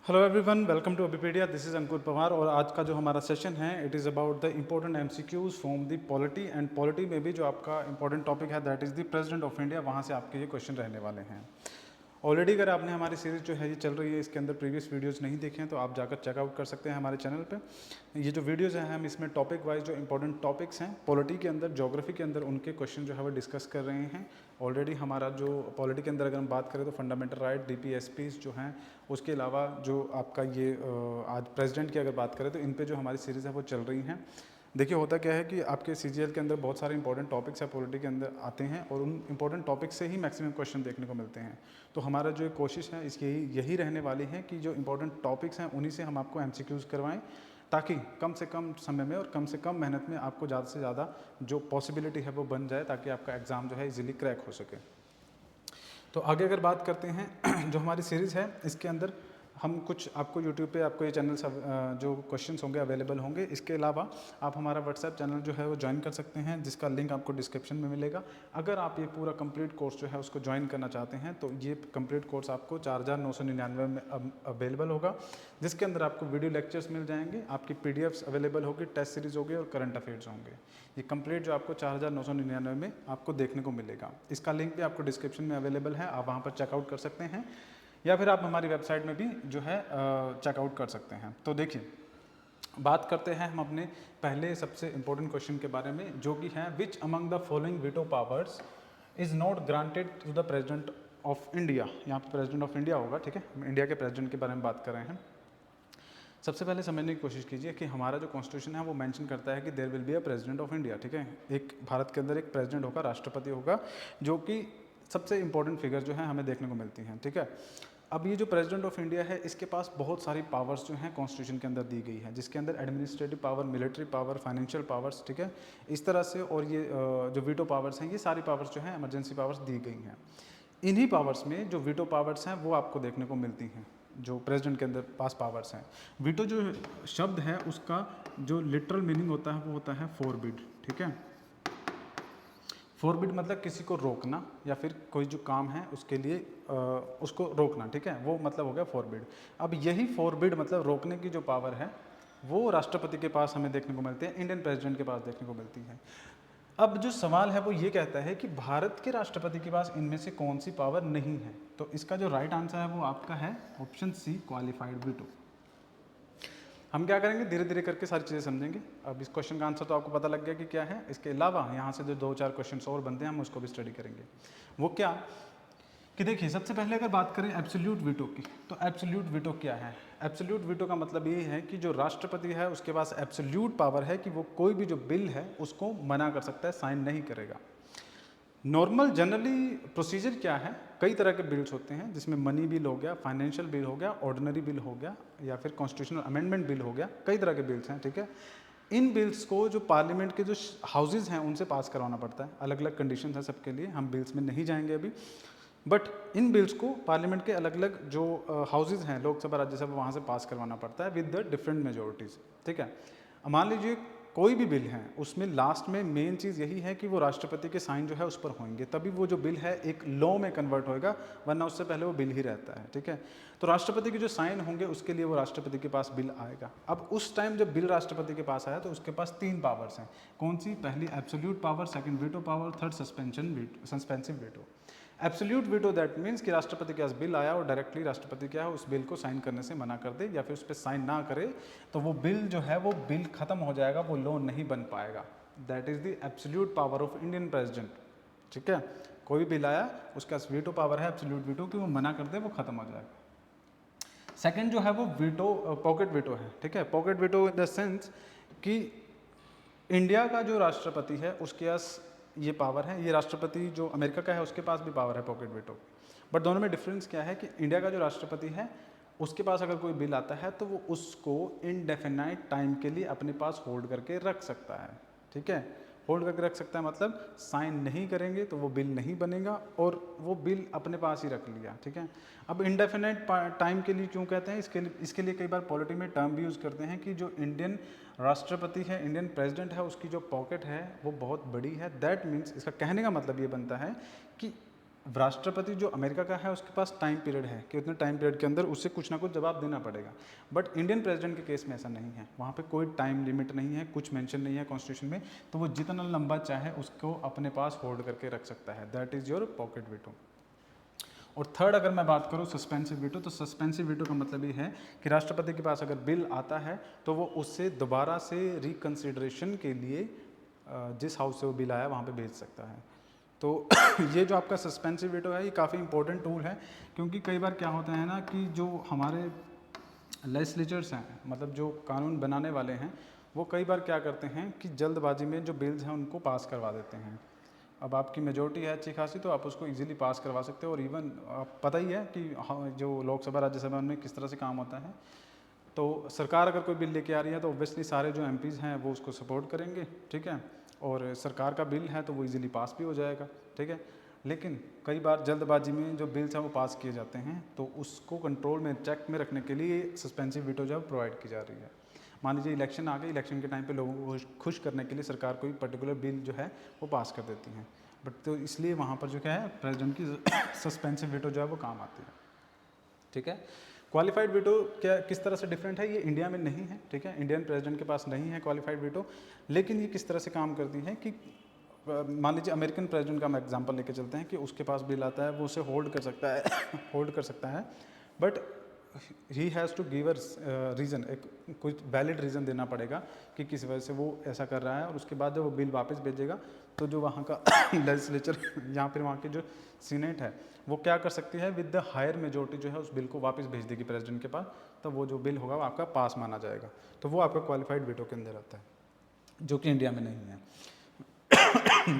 Hello everyone, welcome to Abipedia. This is Ankur Pawar और आज का जो हमारा सेशन है it is about the important MCQs from the polity and polity में भी जो आपका इंपॉर्टेंट टॉपिक है that is the president of India. वहाँ से आपके ये क्वेश्चन रहने वाले हैं। ऑलरेडी अगर आपने हमारी सीरीज़ जो है ये चल रही है, इसके अंदर प्रीवियस वीडियोस नहीं देखे हैं तो आप जाकर चेकआउट कर सकते हैं हमारे चैनल पे। ये जो वीडियोस हैं हम इसमें टॉपिक वाइज जो इंपॉर्टेंट टॉपिक्स हैं पॉलिटी के अंदर, ज्योग्राफी के अंदर, उनके क्वेश्चन जो है वो डिस्कस कर रहे हैं। ऑलरेडी हमारा जो पॉलिटी के अंदर अगर हम बात करें तो फंडामेंटल राइट, डीपीएसपीज जो हैं, उसके अलावा जो आपका ये आज प्रेसिडेंट की अगर बात करें तो इन पे जो हमारी सीरीज़ है वो चल रही हैं। देखिए होता क्या है कि आपके सीजीएल के अंदर बहुत सारे इंपॉर्टेंट टॉपिक्स है पॉलिटी के अंदर आते हैं और उन इंपॉर्टेंट टॉपिक से ही मैक्सिमम क्वेश्चन देखने को मिलते हैं। तो हमारा जो कोशिश है इसकी यही रहने वाली है कि जो इंपॉर्टेंट टॉपिक्स हैं उन्हीं से हम आपको एमसीक्यूज करवाएं, ताकि कम से कम समय में और कम से कम मेहनत में आपको ज़्यादा से ज़्यादा जो पॉसिबिलिटी है वो बन जाए, ताकि आपका एग्ज़ाम जो है इजीली क्रैक हो सके। तो आगे अगर बात करते हैं जो हमारी सीरीज़ है इसके अंदर हम कुछ आपको यूट्यूब पे आपको ये चैनल जो क्वेश्चंस होंगे अवेलेबल होंगे। इसके अलावा आप हमारा व्हाट्सएप चैनल जो है वो ज्वाइन कर सकते हैं, जिसका लिंक आपको डिस्क्रिप्शन में मिलेगा। अगर आप ये पूरा कंप्लीट कोर्स जो है उसको ज्वाइन करना चाहते हैं तो ये कंप्लीट कोर्स आपको 4,999 में अवेलेबल होगा, जिसके अंदर आपको वीडियो लेक्चर्स मिल जाएंगे, आपकी पीडीएफ्स अवेलेबल होगी, टेस्ट सीरीज होगी और करंट अफेयर्स होंगे। ये कंप्लीट जो आपको 4,999 में आपको देखने को मिलेगा। इसका लिंक भी आपको डिस्क्रिप्शन में अवेलेबल है, आप वहाँ पर चेकआउट कर सकते हैं या फिर आप हमारी वेबसाइट में भी जो है चेकआउट कर सकते हैं। तो देखिए बात करते हैं हम अपने पहले सबसे इम्पोर्टेंट क्वेश्चन के बारे में, जो कि है which among the following veto powers is not granted to the president of India. यहाँ पे प्रेसिडेंट ऑफ इंडिया होगा, ठीक है, हम इंडिया के प्रेसिडेंट के बारे में बात कर रहे हैं। सबसे पहले समझने की कोशिश कीजिए कि हमारा जो कॉन्स्टिट्यूशन है वो मेंशन करता है कि there will be a president of India, ठीक है। एक भारत के अंदर एक प्रेसिडेंट होगा, राष्ट्रपति होगा, जो कि सबसे इंपॉर्टेंट फिगर जो है हमें देखने को मिलती हैं, ठीक है। अब ये जो प्रेसिडेंट ऑफ इंडिया है इसके पास बहुत सारी पावर्स जो हैं कॉन्स्टिट्यूशन के अंदर दी गई है, जिसके अंदर administrative power, military power, financial powers, ठीक है, इस तरह से। और ये जो वीटो पावर्स हैं, ये सारी पावर्स जो हैं इमरजेंसी पावर्स दी गई हैं। इन्हीं पावर्स में जो वीटो पावर्स हैं वो आपको देखने को मिलती हैं, जो प्रेसिडेंट के अंदर पास पावर्स हैं। वीटो जो शब्द है उसका जो लिटरल मीनिंग होता है वो होता है फॉरबिड, ठीक है। फॉरबिड मतलब किसी को रोकना या फिर कोई जो काम है उसके लिए उसको रोकना, ठीक है, वो मतलब हो गया फॉरबिड। अब यही फॉरबिड मतलब रोकने की जो पावर है वो राष्ट्रपति के पास हमें देखने को मिलती है, इंडियन प्रेसिडेंट के पास देखने को मिलती है। अब जो सवाल है वो ये कहता है कि भारत के राष्ट्रपति के पास इनमें से कौन सी पावर नहीं है। तो इसका जो राइट आंसर है वो आपका है ऑप्शन सी, क्वालिफाइड वीटो। हम क्या करेंगे, धीरे धीरे करके सारी चीज़ें समझेंगे। अब इस क्वेश्चन का आंसर तो आपको पता लग गया कि क्या है। इसके अलावा यहाँ से जो 2-4 क्वेश्चन और बनते हैं हम उसको भी स्टडी करेंगे। वो क्या कि देखिए सबसे पहले अगर बात करें एब्सोल्यूट वीटो की, तो एब्सोल्यूट वीटो क्या है। एब्सोल्यूट वीटो का मतलब ये है कि जो राष्ट्रपति है उसके पास एब्सोल्यूट पावर है कि वो कोई भी जो बिल है उसको मना कर सकता है, साइन नहीं करेगा। नॉर्मल जनरली प्रोसीजर क्या है, कई तरह के बिल्स होते हैं, जिसमें मनी बिल हो गया, फाइनेंशियल बिल हो गया, ऑर्डिनरी बिल हो गया, या फिर कॉन्स्टिट्यूशनल अमेंडमेंट बिल हो गया, कई तरह के बिल्स हैं, ठीक है। इन बिल्स को जो पार्लियामेंट के जो हाउसेज हैं उनसे पास करवाना पड़ता है। अलग अलग कंडीशन है सबके लिए, हम बिल्स में नहीं जाएंगे अभी। बट इन बिल्स को पार्लियामेंट के अलग अलग जो हाउसेज हैं, लोकसभा, राज्यसभा, वहाँ से पास करवाना पड़ता है विद द डिफरेंट मेजोरिटीज़, ठीक है। मान लीजिए कोई भी बिल है उसमें लास्ट में मेन चीज़ यही है कि वो राष्ट्रपति के साइन जो है उस पर होंगे, तभी वो जो बिल है एक लॉ में कन्वर्ट होएगा, वरना उससे पहले वो बिल ही रहता है, ठीक है। तो राष्ट्रपति के जो साइन होंगे उसके लिए वो राष्ट्रपति के पास बिल आएगा। अब उस टाइम जब बिल राष्ट्रपति के पास आया तो उसके पास 3 पावर्स हैं। कौन सी? पहली absolute power, second veto power, third suspensive veto. Absolute veto that means कि राष्ट्रपति के पास बिल आया और डायरेक्टली राष्ट्रपति क्या है उस बिल को साइन करने से मना कर दे या फिर उस पर साइन ना करे, तो वो बिल जो है वो बिल खत्म हो जाएगा, वो लॉ नहीं बन पाएगा। That is the absolute power of Indian president, ठीक है। कोई बिल आया उसके पास वीटो पावर है, एब्सोल्यूट वीटो, कि वो मना कर दे, वो खत्म हो जाएगा। सेकंड जो है वो वीटो, पॉकेट वीटो है, ठीक है। Pocket veto in the sense कि इंडिया का जो राष्ट्रपति है उसके पास ये पावर है, ये राष्ट्रपति जो अमेरिका का है उसके पास भी पावर है पॉकेट वीटो। बट दोनों में डिफरेंस क्या है कि इंडिया का जो राष्ट्रपति है उसके पास अगर कोई बिल आता है तो वो उसको इनडेफिनाइट टाइम के लिए अपने पास होल्ड करके रख सकता है, ठीक है। होल्ड करके रख सकता है मतलब साइन नहीं करेंगे तो वो बिल नहीं बनेगा और वो बिल अपने पास ही रख लिया, ठीक है। अब इनडेफिनाइट टाइम के लिए क्यों कहते हैं, इसके लिए कई बार पॉलिटी में टर्म भी यूज़ करते हैं कि जो इंडियन राष्ट्रपति है, इंडियन प्रेसिडेंट है, उसकी जो पॉकेट है वो बहुत बड़ी है। दैट मीन्स इसका कहने का मतलब ये बनता है कि राष्ट्रपति जो अमेरिका का है उसके पास टाइम पीरियड है कि उतने टाइम पीरियड के अंदर उसे कुछ ना कुछ जवाब देना पड़ेगा। बट इंडियन प्रेसिडेंट के केस में ऐसा नहीं है, वहाँ पे कोई टाइम लिमिट नहीं है, कुछ मेंशन नहीं है कॉन्स्टिट्यूशन में, तो वो जितना लंबा चाहे उसको अपने पास होल्ड करके रख सकता है। That is your pocket veto. और थर्ड अगर मैं बात करूँ सस्पेंसिव वीटो, तो सस्पेंसिव वीटो का मतलब ये है कि राष्ट्रपति के पास अगर बिल आता है तो वो उससे दोबारा से रिकन्सिडरेशन के लिए जिस हाउस से वो बिल आया वहाँ पे भेज सकता है। तो ये जो आपका सस्पेंसिव वीटो है ये काफ़ी इंपॉर्टेंट टूल है, क्योंकि कई बार क्या होता है ना कि जो हमारे लेजिस्लेचर्स हैं, मतलब जो कानून बनाने वाले हैं, वो कई बार क्या करते हैं कि जल्दबाजी में जो बिल्स हैं उनको पास करवा देते हैं। अब आपकी मेजोरिटी है अच्छी खासी तो आप उसको इजीली पास करवा सकते हो, और इवन आप पता ही है कि जो लोकसभा राज्यसभा में किस तरह से काम होता है। तो सरकार अगर कोई बिल लेके आ रही है तो ऑब्वियसली सारे जो एमपीज़ हैं वो उसको सपोर्ट करेंगे, ठीक है, और सरकार का बिल है तो वो इजीली पास भी हो जाएगा, ठीक है। लेकिन कई बार जल्दबाजी में जो बिल्स हैं वो पास किए जाते हैं, तो उसको कंट्रोल में, चेक में रखने के लिए सस्पेंसिव वीटो जो है प्रोवाइड की जा रही है। मान लीजिए इलेक्शन आ गए, इलेक्शन के टाइम पे लोगों को खुश करने के लिए सरकार कोई पर्टिकुलर बिल जो है वो पास कर देती हैं, बट तो इसलिए वहाँ पर जो क्या है प्रेसिडेंट की सस्पेंसिव वीटो जो है वो काम आती है, ठीक है। क्वालिफाइड वीटो क्या किस तरह से डिफरेंट है, ये इंडिया में नहीं है, ठीक है, इंडियन प्रेसिडेंट के पास नहीं है क्वालिफाइड वीटो। लेकिन ये किस तरह से काम करती है कि मान लीजिए अमेरिकन प्रेसिडेंट का हम एग्जांपल लेके चलते हैं कि उसके पास बिल आता है, वो उसे होल्ड कर सकता है होल्ड कर सकता है, but he has to give a reason, एक कुछ वैलिड रीज़न देना पड़ेगा कि किस वजह से वो ऐसा कर रहा है, और उसके बाद जब वो बिल वापस भेजेगा तो जो वहाँ का लेजिस्लेचर या फिर वहाँ की जो सीनेट है वो क्या कर सकती है, विद द हायर मेजोरिटी जो है उस बिल को वापस भेज देगी प्रेसिडेंट के पास, तो वो जो बिल होगा वो आपका पास माना जाएगा। तो वो आपका क्वालिफाइड वीटो के अंदर आता है, जो कि इंडिया में नहीं है।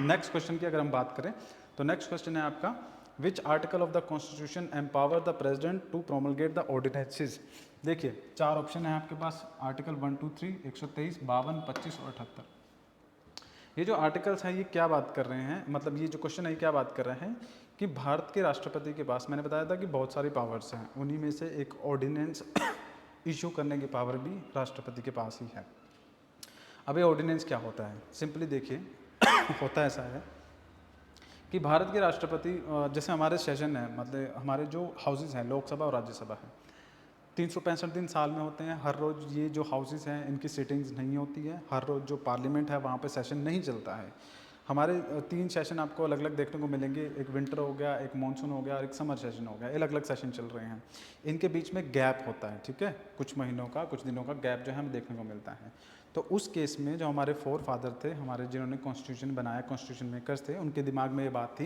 नेक्स्ट क्वेश्चन की अगर हम बात करें तो नेक्स्ट क्वेश्चन है आपका, which article of the constitution empower the president to promulgate the ordinances. देखिए 4 ऑप्शन है आपके पास, आर्टिकल 1, 2, 3, 123, 52, 25 और 78। ये जो आर्टिकल्स हैं ये क्या बात कर रहे हैं, मतलब ये जो क्वेश्चन है ये क्या बात कर रहे हैं कि भारत के राष्ट्रपति के पास, मैंने बताया था कि बहुत सारी पावर्स हैं, उन्हीं में से एक ऑर्डिनेंस इशू करने की पावर भी राष्ट्रपति के पास ही है। अब ये ऑर्डिनेंस क्या होता है, सिंपली देखिए होता ऐसा है कि भारत के राष्ट्रपति, जैसे हमारे सेशन है, मतलब हमारे जो हाउसेस हैं लोकसभा और राज्यसभा है, 365 दिन साल में होते हैं, हर रोज़ ये जो हाउसेस हैं इनकी सिटिंग्स नहीं होती है, हर रोज़ जो पार्लियामेंट है वहाँ पे सेशन नहीं चलता है। हमारे 3 सेशन आपको अलग अलग देखने को मिलेंगे, एक विंटर हो गया, एक मानसून हो गया और एक समर सेशन हो गया, अलग अलग सेशन चल रहे हैं। इनके बीच में गैप होता है, ठीक है, कुछ महीनों का, कुछ दिनों का गैप जो है हमें देखने को मिलता है। तो उस केस में जो हमारे फोर फादर थे, हमारे जिन्होंने कॉन्स्टिट्यूशन बनाया, कॉन्स्टिट्यूशन मेकर्स थे, उनके दिमाग में ये बात थी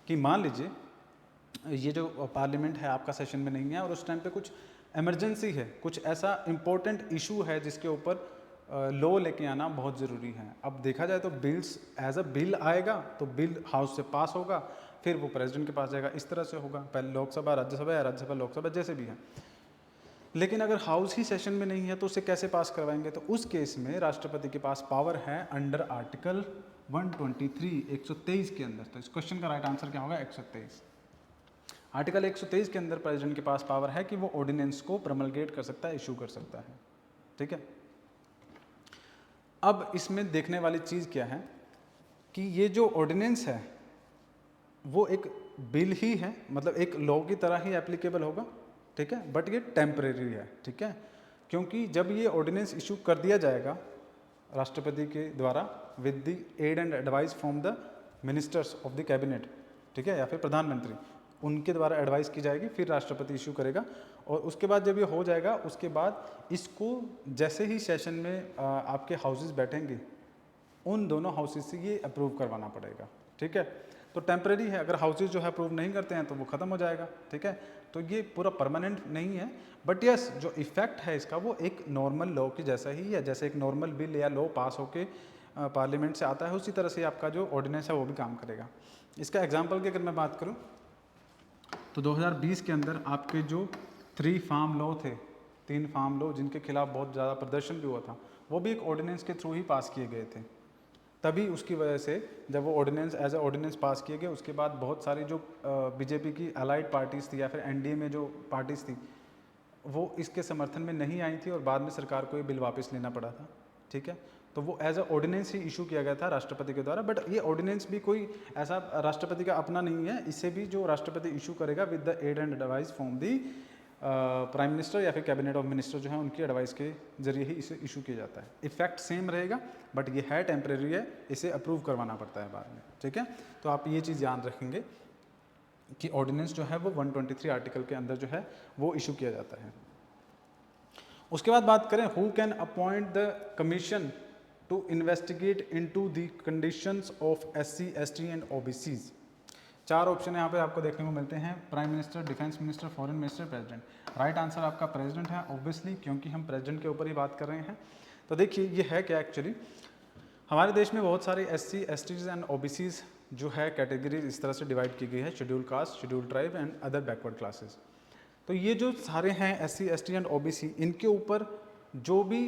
कि मान लीजिए ये जो पार्लियामेंट है आपका सेशन में नहीं है और उस टाइम पे कुछ इमरजेंसी है, कुछ ऐसा इम्पोर्टेंट इशू है जिसके ऊपर लॉ लेके आना बहुत ज़रूरी है। अब देखा जाए तो बिल्स एज अ बिल आएगा तो बिल हाउस से पास होगा, फिर वो प्रेसिडेंट के पास जाएगा, इस तरह से होगा, पहले लोकसभा राज्यसभा या राज्यसभा लोकसभा जैसे भी है। लेकिन अगर हाउस ही सेशन में नहीं है तो उसे कैसे पास करवाएंगे, तो उस केस में राष्ट्रपति के पास पावर है अंडर आर्टिकल 123 123 के अंदर। तो इस क्वेश्चन का राइट आंसर क्या होगा, 123। आर्टिकल 123 के अंदर प्रेसिडेंट के पास पावर है कि वो ऑर्डिनेंस को प्रमलगेट कर सकता है, इशू कर सकता है, ठीक है। अब इसमें देखने वाली चीज़ क्या है कि ये जो ऑर्डिनेंस है वो एक बिल ही है, मतलब एक लॉ की तरह ही एप्लीकेबल होगा, ठीक है, बट ये टेम्परेरी है, ठीक है, क्योंकि जब ये ऑर्डिनेंस इशू कर दिया जाएगा राष्ट्रपति के द्वारा with the aid and advice from the ministers of the cabinet, ठीक है, या फिर प्रधानमंत्री, उनके द्वारा एडवाइस की जाएगी, फिर राष्ट्रपति इशू करेगा, और उसके बाद जब ये हो जाएगा उसके बाद इसको जैसे ही सेशन में आपके हाउसेस बैठेंगे उन दोनों हाउसेस से ये अप्रूव करवाना पड़ेगा, ठीक है। तो टेम्परेरी है, अगर हाउसेस जो है अप्रूव नहीं करते हैं तो वो ख़त्म हो जाएगा, ठीक है। तो ये पूरा परमानेंट नहीं है, बट यस जो इफ़ेक्ट है इसका वो एक नॉर्मल लॉ की जैसा ही है, जैसे एक नॉर्मल बिल या लॉ पास होके पार्लियामेंट से आता है उसी तरह से आपका जो ऑर्डिनेंस है वो भी काम करेगा। इसका एग्जाम्पल की अगर मैं बात करूँ तो 2020 के अंदर आपके जो 3 फार्म लॉ थे, 3 फार्म लॉ जिनके खिलाफ बहुत ज़्यादा प्रदर्शन भी हुआ था, वो भी एक ऑर्डिनेंस के थ्रू ही पास किए गए थे। तभी उसकी वजह से जब वो ordinance as a ordinance pass किए गए उसके बाद बहुत सारी जो बीजेपी की अलाइड पार्टीज़ थी या फिर एनडीए में जो पार्टीज़ थी वो इसके समर्थन में नहीं आई थी और बाद में सरकार को ये बिल वापस लेना पड़ा था, ठीक है। तो वो एज अ ऑर्डिनेंस ही इशू किया गया था राष्ट्रपति के द्वारा। बट ये ऑर्डिनेंस भी कोई ऐसा राष्ट्रपति का अपना नहीं है, इसे भी जो राष्ट्रपति इशू करेगा with the aid and advice from the prime minister या फिर कैबिनेट ऑफ मिनिस्टर जो है उनकी एडवाइस के जरिए ही इसे इशू किया जाता है। इफेक्ट सेम रहेगा बट ये है टेम्परेरी है, इसे अप्रूव करवाना पड़ता है बाद में, ठीक है। तो आप ये चीज़ याद रखेंगे कि ऑर्डिनेंस जो है वो 123 आर्टिकल के अंदर जो है वो इशू किया जाता है। उसके बाद बात करें who can appoint the commission to investigate into the conditions of SC, ST and OBCs। 4 option यहाँ पे आपको देखने को मिलते हैं, prime minister, defence minister, foreign minister, president. Right answer आपका प्रेसिडेंट है ऑब्वियसली, क्योंकि हम प्रेसिडेंट के ऊपर ही बात कर रहे हैं। तो देखिए ये है क्या एक्चुअली, हमारे देश में बहुत सारे SC, STs एंड OBCs जो है कैटेगरीज इस तरह से डिवाइड की गई है, schedule caste, schedule tribe and other backward classes. तो ये जो सारे हैं SC, ST एंड OBC, इनके ऊपर जो भी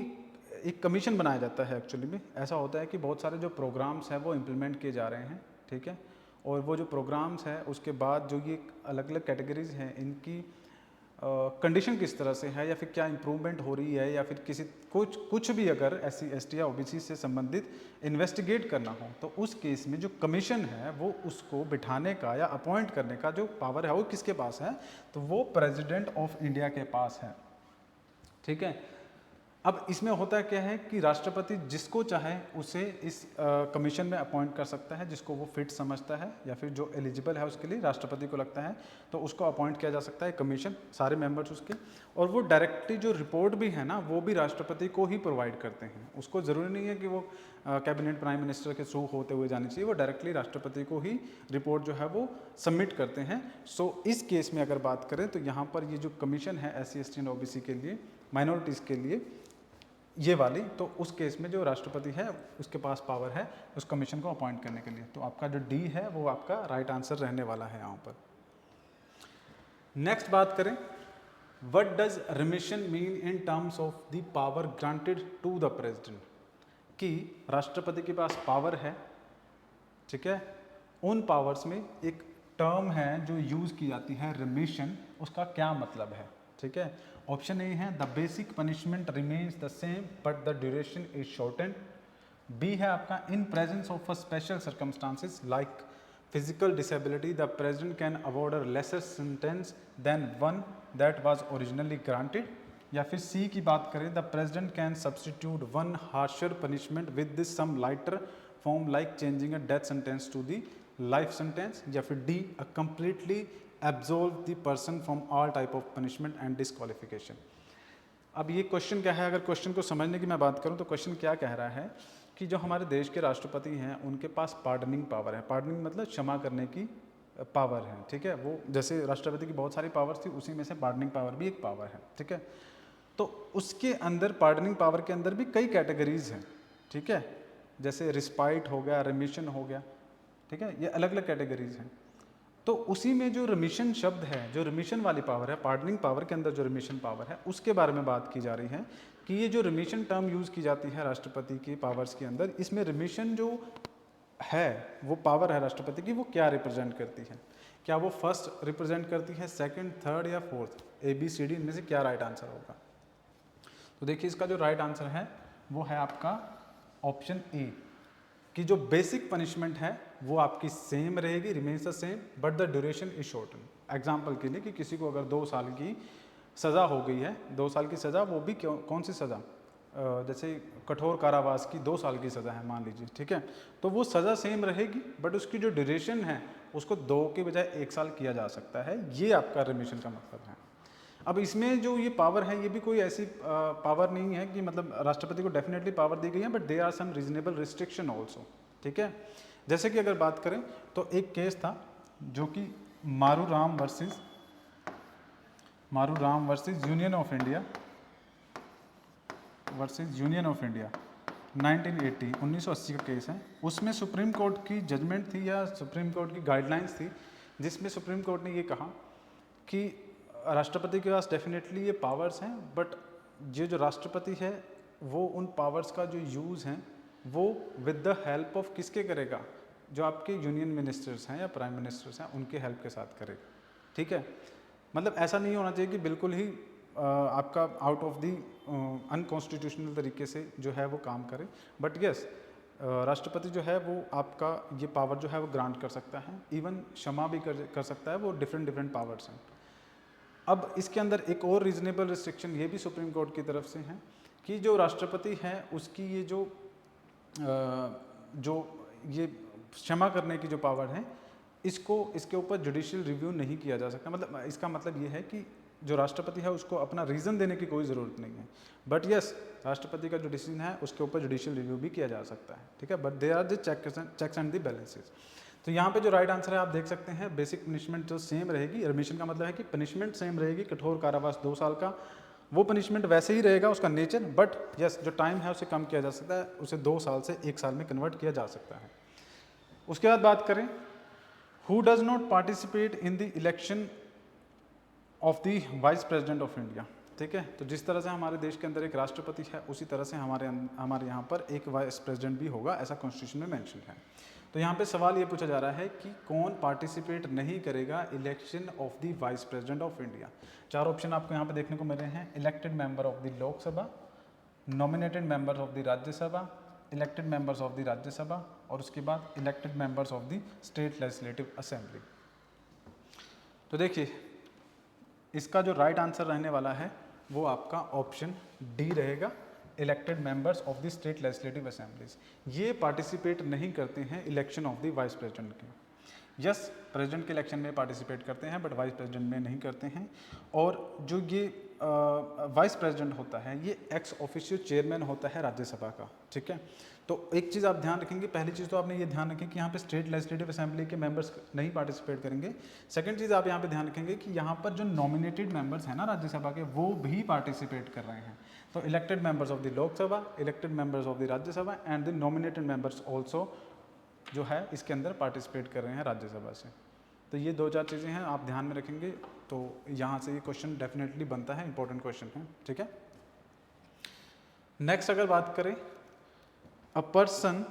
एक कमीशन बनाया जाता है एक्चुअली में, ऐसा होता है कि बहुत सारे जो प्रोग्राम्स हैं वो इम्प्लीमेंट किए जा रहे हैं, ठीक है। और वो जो प्रोग्राम्स हैं उसके बाद जो ये अलग अलग कैटेगरीज हैं इनकी कंडीशन किस तरह से है, या फिर क्या इम्प्रूवमेंट हो रही है, या फिर किसी कुछ भी अगर SC, ST या OBC से संबंधित इन्वेस्टिगेट करना हो, तो उस केस में जो कमीशन है वो उसको बिठाने का या अपॉइंट करने का जो पावर है वो किसके पास है, तो वो प्रेसिडेंट ऑफ इंडिया के पास है, ठीक है। अब इसमें होता क्या है कि राष्ट्रपति जिसको चाहे उसे इस कमीशन में अपॉइंट कर सकता है, जिसको वो फिट समझता है या फिर जो एलिजिबल है उसके लिए राष्ट्रपति को लगता है तो उसको अपॉइंट किया जा सकता है कमीशन, सारे मेंबर्स उसके। और वो डायरेक्टली जो रिपोर्ट भी है ना वो भी राष्ट्रपति को ही प्रोवाइड करते हैं, उसको ज़रूरी नहीं है कि वो कैबिनेट प्राइम मिनिस्टर के थ्रू होते हुए जानी चाहिए, वो डायरेक्टली राष्ट्रपति को ही रिपोर्ट जो है वो सबमिट करते हैं। सो इस केस में अगर बात करें तो यहाँ पर ये जो कमीशन है SC, ST एंड OBC के लिए, माइनॉरिटीज़ के लिए ये वाली, तो उस केस में जो राष्ट्रपति है उसके पास पावर है उस कमीशन को अपॉइंट करने के लिए। तो आपका जो D है वो आपका राइट आंसर रहने वाला है यहाँ पर। नेक्स्ट बात करें, what does remission mean in terms of the power granted to the president, कि राष्ट्रपति के पास पावर है, ठीक है, उन पावर्स में एक टर्म है जो यूज़ की जाती है रिमिशन, उसका क्या मतलब है, ठीक है। ऑप्शन ए है the basic punishment remains the same but the duration is shortened. B है आपका in presence of a special circumstances like physical disability the president can award a lesser sentence than one that was originally granted. या फिर C की बात करें, the president can substitute one harsher punishment with this some lighter form like changing a death sentence to the life sentence. या फिर D a completely absolve the person from all type of punishment and disqualification. अब ये question क्या है, अगर question को समझने की मैं बात करूं तो क्वेश्चन क्या कह रहा है कि जो हमारे देश के राष्ट्रपति हैं उनके पास पार्डनिंग पावर है। पार्डनिंग मतलब क्षमा करने की पावर है, ठीक है। वो जैसे राष्ट्रपति की बहुत सारी पावर्स थी उसी में से पार्डनिंग पावर भी एक पावर है, ठीक है। तो उसके अंदर पार्डनिंग पावर के अंदर भी कई कैटेगरीज हैं, ठीक है, जैसे रिस्पाइट हो गया, रिमिशन हो गया, ठीक है, ये अलग अलग कैटेगरीज हैं। तो उसी में जो रिमिशन शब्द है, जो रिमिशन वाली पावर है, पार्डनिंग पावर के अंदर जो रिमिशन पावर है उसके बारे में बात की जा रही है कि ये जो रिमिशन टर्म यूज़ की जाती है राष्ट्रपति की पावर्स के अंदर, इसमें रिमिशन जो है वो पावर है राष्ट्रपति की, वो क्या रिप्रेजेंट करती है। क्या वो फर्स्ट रिप्रेजेंट करती है, सेकंड, थर्ड या फोर्थ, ABCD इनमें से क्या राइट आंसर होगा। तो देखिए इसका जो राइट आंसर है वो है आपका ऑप्शन ए, कि जो बेसिक पनिशमेंट है वो आपकी सेम रहेगी, remains the same but the duration is shorten. Example के लिए कि किसी को अगर 2 साल की सज़ा हो गई है, 2 साल की सज़ा, वो भी कौन सी सज़ा, जैसे कठोर कारावास की 2 साल की सज़ा है मान लीजिए, ठीक है, तो वो सज़ा सेम रहेगी बट उसकी जो ड्यूरेशन है उसको 2 के बजाय 1 साल किया जा सकता है। ये आपका रिमिशन का मतलब है। अब इसमें जो ये पावर है ये भी कोई ऐसी पावर नहीं है कि मतलब राष्ट्रपति को डेफिनेटली पावर दी गई है, but there are some reasonable restriction also, ठीक है। जैसे कि अगर बात करें तो एक केस था जो कि मारूराम वर्सेस यूनियन ऑफ इंडिया 1980 का केस है। उसमें सुप्रीम कोर्ट की जजमेंट थी या सुप्रीम कोर्ट की गाइडलाइंस थी, जिसमें सुप्रीम कोर्ट ने ये कहा कि राष्ट्रपति के पास डेफिनेटली ये पावर्स हैं, बट ये जो राष्ट्रपति है वो उन पावर्स का जो यूज़ हैं वो विद द हेल्प ऑफ किसके करेगा, जो आपके यूनियन मिनिस्टर्स हैं या प्राइम मिनिस्टर्स हैं उनके हेल्प के साथ करेगा, ठीक है। मतलब ऐसा नहीं होना चाहिए कि बिल्कुल ही आपका आउट ऑफ दी अनकॉन्स्टिट्यूशनल तरीके से जो है वो काम करे। बट यस, राष्ट्रपति जो है वो आपका ये पावर जो है वो ग्रांट कर सकता है, इवन क्षमा भी कर सकता है, वो डिफरेंट पावर्स हैं। अब इसके अंदर एक और रीजनेबल रिस्ट्रिक्शन ये भी सुप्रीम कोर्ट की तरफ से है कि जो राष्ट्रपति है उसकी ये जो ये क्षमा करने की जो पावर है, इसके ऊपर जुडिशियल रिव्यू नहीं किया जा सकता। मतलब इसका मतलब ये है कि जो राष्ट्रपति है उसको अपना रीज़न देने की कोई ज़रूरत नहीं है। बट यस, राष्ट्रपति का जो डिसीजन है उसके ऊपर जुडिशियल रिव्यू भी किया जा सकता है, ठीक है। But they are the checks and the balances. तो यहाँ पे जो राइट आंसर है आप देख सकते हैं, बेसिक पनिशमेंट जो सेम रहेगी। रिमिशन का मतलब है कि पनिशमेंट सेम रहेगी, कठोर कारावास 2 साल का वो पनिशमेंट वैसे ही रहेगा उसका नेचर, बट यस जो टाइम है उसे कम किया जा सकता है, उसे 2 साल से 1 साल में कन्वर्ट किया जा सकता है। उसके बाद बात करें, who does not participate in the election of the vice president of India, ठीक है। तो जिस तरह से हमारे देश के अंदर एक राष्ट्रपति है, उसी तरह से हमारे यहाँ पर एक वाइस प्रेसिडेंट भी होगा, ऐसा कॉन्स्टिट्यूशन में मेंशन है। तो यहाँ पे सवाल ये पूछा जा रहा है कि कौन पार्टिसिपेट नहीं करेगा election of the vice president of India. 4 option आपको यहाँ पे देखने को मिल रहे हैं: elected member of the Lok Sabha, nominated member of the Rajya Sabha, elected members of the Rajya Sabha, और उसके बाद elected members of the state legislative assembly. तो देखिए, इसका जो राइट आंसर रहने वाला है वो आपका ऑप्शन डी रहेगा, elected members of the state legislative assemblies. ये पार्टिसिपेट नहीं करते हैं election of the vice president के। यस, प्रेसिडेंट के इलेक्शन में पार्टिसिपेट करते हैं, बट वाइस प्रेसिडेंट में नहीं करते हैं। और जो ये वाइस प्रेसिडेंट होता है, ये एक्स ऑफिशियो चेयरमैन होता है राज्यसभा का, ठीक है। तो एक चीज़ आप ध्यान रखेंगे, पहली चीज़ तो आपने ये ध्यान रखें कि यहाँ पे स्टेट लेजिस्लेटिव असेंबली के मेंबर्स नहीं पार्टिसिपेट करेंगे। सेकंड चीज़ आप यहाँ पे ध्यान रखेंगे कि यहाँ पर जो नॉमिनेटेड मेंबर्स हैं ना राज्यसभा के, वो भी पार्टिसिपेट कर रहे हैं। तो elected members of the Lok Sabha, elected members of the Rajya Sabha and the nominated members also जो है इसके अंदर पार्टिसिपेट कर रहे हैं राज्यसभा से। तो ये 2-4 चीज़ें हैं, आप ध्यान में रखेंगे तो यहाँ से ये क्वेश्चन डेफिनेटली बनता है, इंपॉर्टेंट क्वेश्चन है, ठीक है। नेक्स्ट अगर बात करें, a person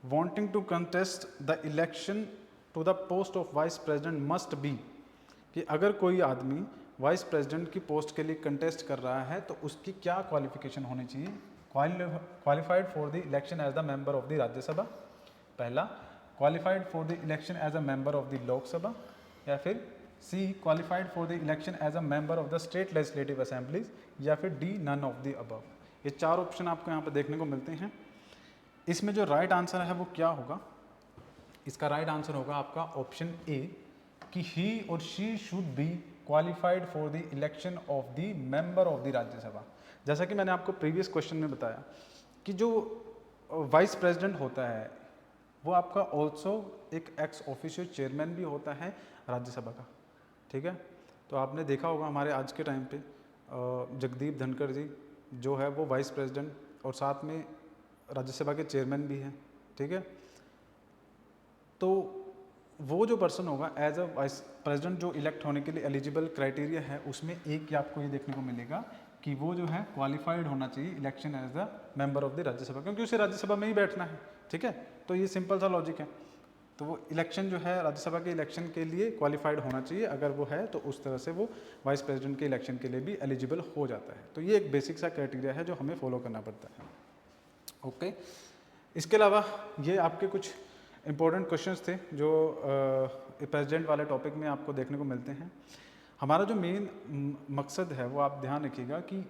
wanting to contest the election to the post of vice president must be, कि अगर कोई आदमी वाइस प्रेसिडेंट की पोस्ट के लिए कंटेस्ट कर रहा है तो उसकी क्या क्वालिफिकेशन होनी चाहिए? Qualified for the election as the member of the Rajya Sabha, पहला, qualified for the election as a member of the Lok Sabha, या फिर C, qualified for the election as a member of the state legislative assemblies, या फिर D, none of the above. ये 4 option आपको यहाँ पर देखने को मिलते हैं। इसमें जो राइट आंसर है वो क्या होगा? इसका राइट आंसर होगा आपका ऑप्शन ए, कि ही और she should be qualified for the election of the member of the Rajya Sabha. जैसा कि मैंने आपको प्रीवियस क्वेश्चन में बताया कि जो वाइस प्रेसिडेंट होता है वो आपका ऑल्सो एक एक्स ऑफिशियो चेयरमैन भी होता है राज्यसभा का, ठीक है। तो आपने देखा होगा हमारे आज के टाइम पे जगदीप धनखड़ जी जो है वो वाइस प्रेसिडेंट और साथ में राज्यसभा के चेयरमैन भी हैं, ठीक है। तो वो जो पर्सन होगा एज अ वाइस प्रेसिडेंट जो इलेक्ट होने के लिए एलिजिबल क्राइटेरिया है, उसमें एक आपको ये देखने को मिलेगा कि वो जो है क्वालिफाइड होना चाहिए election as the member of the Rajya Sabha, क्योंकि उसे राज्यसभा में ही बैठना है, ठीक है। तो ये सिंपल सा लॉजिक है। तो वो इलेक्शन जो है राज्यसभा के इलेक्शन के लिए क्वालिफाइड होना चाहिए, अगर वो है तो उस तरह से वो वाइस प्रेसिडेंट के इलेक्शन के लिए भी एलिजिबल हो जाता है। तो ये एक बेसिक सा क्राइटेरिया है जो हमें फॉलो करना पड़ता है, ओके। इसके अलावा ये आपके कुछ इंपॉर्टेंट क्वेश्चंस थे जो प्रेसिडेंट वाले टॉपिक में आपको देखने को मिलते हैं। हमारा जो मेन मकसद है वो आप ध्यान रखिएगा कि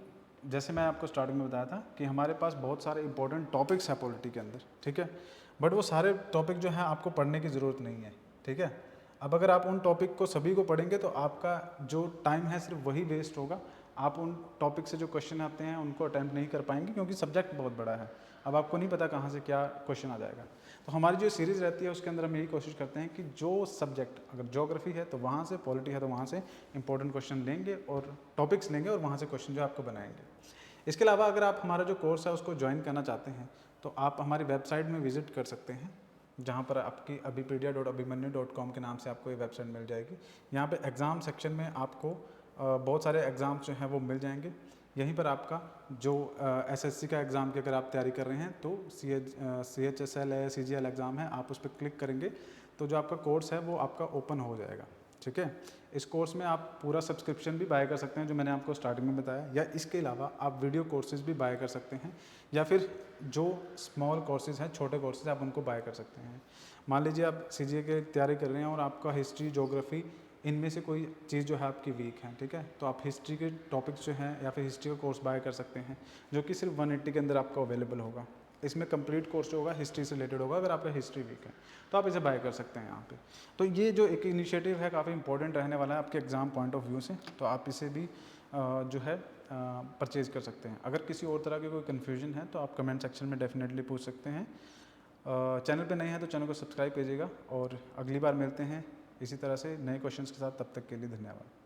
जैसे मैं आपको स्टार्टिंग में बताया था कि हमारे पास बहुत सारे इंपॉर्टेंट टॉपिक्स हैं पॉलिटी के अंदर, ठीक है। बट वो सारे टॉपिक जो हैं आपको पढ़ने की ज़रूरत नहीं है, ठीक है। अब अगर आप उन टॉपिक को सभी को पढ़ेंगे तो आपका जो टाइम है सिर्फ वही वेस्ट होगा। आप उन टॉपिक से जो क्वेश्चन आते हैं उनको अटैम्प्ट नहीं कर पाएंगे, क्योंकि सब्जेक्ट बहुत बड़ा है। अब आपको नहीं पता कहाँ से क्या क्वेश्चन आ जाएगा। तो हमारी जो सीरीज़ रहती है उसके अंदर हम यही कोशिश करते हैं कि जो सब्जेक्ट, अगर ज्योग्राफी है तो वहाँ से, पॉलिटी है तो वहाँ से इंपॉर्टेंट क्वेश्चन लेंगे और टॉपिक्स लेंगे और वहाँ से क्वेश्चन जो आपको बनाएंगे। इसके अलावा अगर आप हमारा जो कोर्स है उसको ज्वाइन करना चाहते हैं तो आप हमारी वेबसाइट में विजिट कर सकते हैं, जहाँ पर आपकी abipedia.abhimanyu.com के नाम से आपको ये वेबसाइट मिल जाएगी। यहाँ पे एग्ज़ाम सेक्शन में आपको बहुत सारे एग्ज़ाम्स जो हैं वो मिल जाएंगे। यहीं पर आपका जो एसएससी का एग्ज़ाम की अगर आप तैयारी कर रहे हैं तो CHSL है, CGL एग्ज़ाम है, आप उस पर क्लिक करेंगे तो जो आपका कोर्स है वो आपका ओपन हो जाएगा, ठीक है। इस कोर्स में आप पूरा सब्सक्रिप्शन भी बाय कर सकते हैं जो मैंने आपको स्टार्टिंग में बताया, या इसके अलावा आप वीडियो कोर्सेज भी बाय कर सकते हैं, या फिर जो स्मॉल कोर्सेज हैं, छोटे कोर्सेज, आप उनको बाय कर सकते हैं। मान लीजिए आप CGA की तैयारी कर रहे हैं और आपका हिस्ट्री, ज्योग्राफी, इनमें से कोई चीज़ जो है आपकी वीक है, ठीक है, तो आप हिस्ट्री के टॉपिक्स जो हैं या फिर हिस्ट्री का कोर्स बाय कर सकते हैं, जो कि सिर्फ 180 के अंदर आपका अवेलेबल होगा। इसमें कंप्लीट कोर्स जो होगा हिस्ट्री से रिलेटेड होगा। अगर आपका हिस्ट्री वीक है तो आप इसे बाय कर सकते हैं यहाँ पे। तो ये जो एक इनिशिएटिव है काफ़ी इंपॉर्टेंट रहने वाला है आपके एग्ज़ाम पॉइंट ऑफ व्यू से, तो आप इसे भी जो है परचेज़ कर सकते हैं। अगर किसी और तरह की कोई कन्फ्यूजन है तो आप कमेंट सेक्शन में डेफिनेटली पूछ सकते हैं। चैनल पे नए हैं तो चैनल को सब्सक्राइब कीजिएगा, और अगली बार मिलते हैं इसी तरह से नए क्वेश्चंस के साथ। तब तक के लिए धन्यवाद।